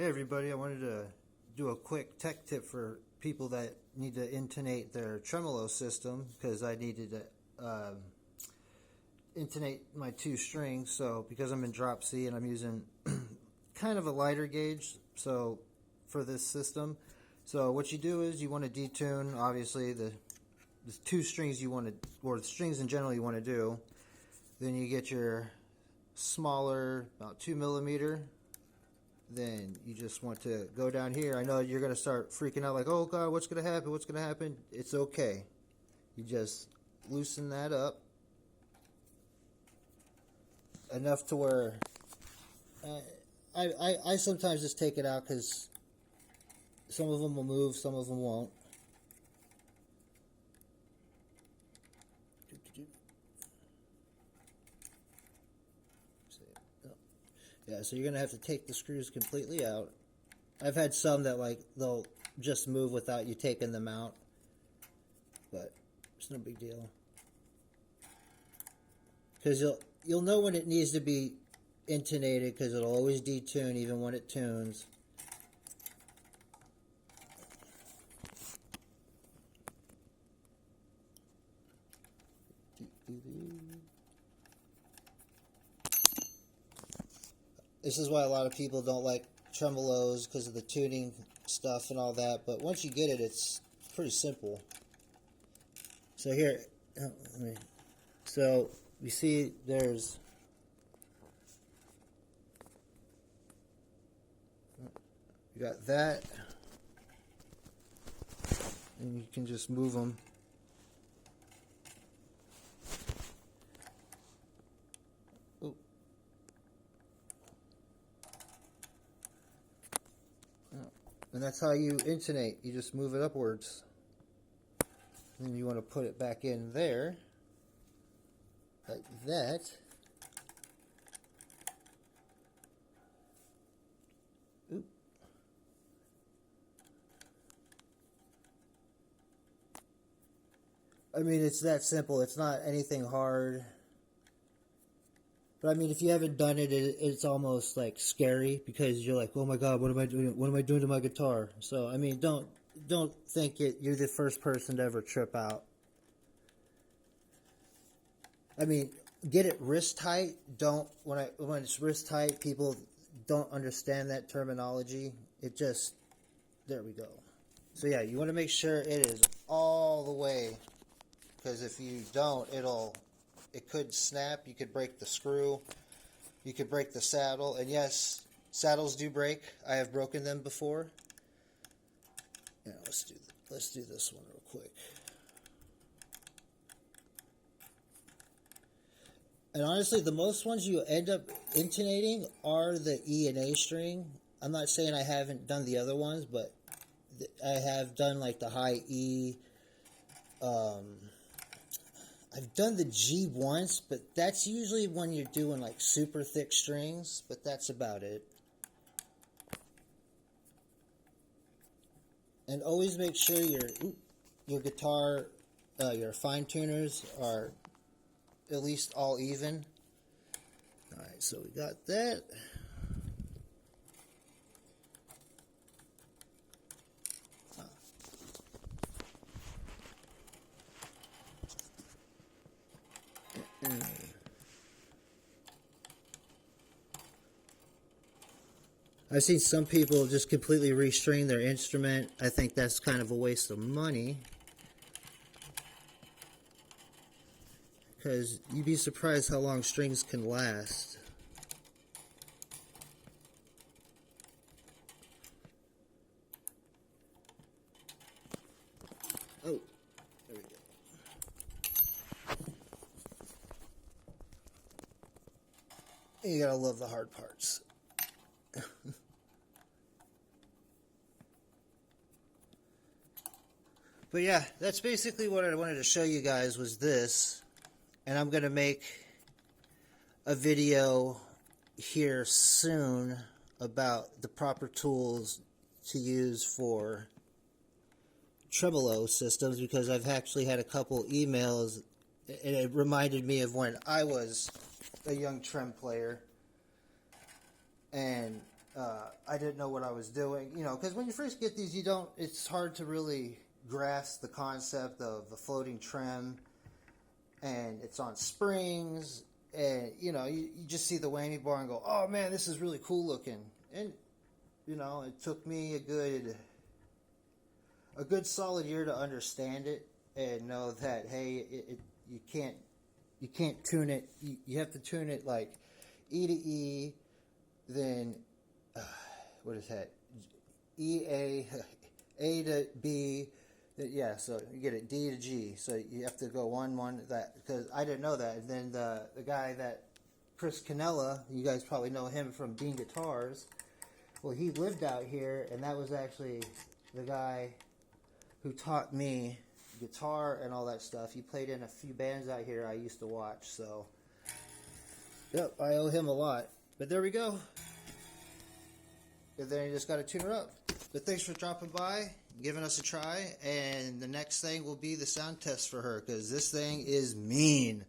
Hey everybody, I wanted to do a quick tech tip for people that need to intonate their tremolo system, because I needed to intonate my two strings. So because I'm in drop C and I'm using kind of a lighter gauge so for this system, so what you do is you want to detune obviously the two strings you want to, or the strings in general you want to do. Then you get your smaller, about 2mm. Then you just want to go down here. I know you're going to start freaking out like, oh God, what's going to happen? What's going to happen? It's okay. You just loosen that up enough to where I sometimes just take it out because some of them will move, some of them won't. Yeah, so you're going to have to take the screws completely out. I've had some that like they'll just move without you taking them out, but it's no big deal. Because you'll know when it needs to be intonated, because it'll always detune even when it tunes. This is why a lot of people don't like tremolos, because of the tuning stuff and all that. But once you get it, it's pretty simple. So here, so you see there's, you got that, and you can just move them. And that's how you intonate. You just move it upwards. And you want to put it back in there, like that. Oop. I mean, it's that simple. It's not anything hard. But I mean, if you haven't done it, it's almost like scary, because you're like, oh my God, what am I doing? What am I doing to my guitar? So I mean, don't think you're the first person to ever trip out. I mean, get it wrist tight. Don't when it's wrist tight, people don't understand that terminology. It just, there we go. So yeah, you want to make sure it is all the way, because if you don't, it could snap. You could break the screw. You could break the saddle. And yes, saddles do break. I have broken them before. Yeah, let's do this one real quick. And honestly, the most ones you end up intonating are the E and A string. I'm not saying I haven't done the other ones, but I have done like the high E. I've done the G once, but that's usually when you're doing like super thick strings, but that's about it. And always make sure your guitar, your fine tuners are at least all even. Alright, so we got that. I've seen some people just completely restring their instrument. I think that's kind of a waste of money, because you'd be surprised how long strings can last. Oh, there we go. You gotta love the hard parts. But yeah, that's basically what I wanted to show you guys, was this. And I'm going to make a video here soon about the proper tools to use for tremolo systems, because I've actually had a couple emails, and it reminded me of when I was a young trem player. And I didn't know what I was doing, you know, because when you first get these, it's hard to really grasp the concept of the floating trem, and it's on springs, and, you know, you just see the whammy bar and go, oh man, this is really cool looking. And, you know, it took me a good solid year to understand it and know that, hey, you can't tune it. You have to tune it like E to E, then what is that? A to B. Yeah, so you get it D to G. So you have to go one that, because I didn't know that. And then the guy that Chris Canella, you guys probably know him from Bean Guitars. Well, he lived out here, and that was actually the guy who taught me guitar and all that stuff. He played in a few bands out here I used to watch, so yep, I owe him a lot. But there we go. And then you just got to tune her up. But thanks for dropping by, giving us a try, and the next thing will be the sound test for her, because this thing is mean.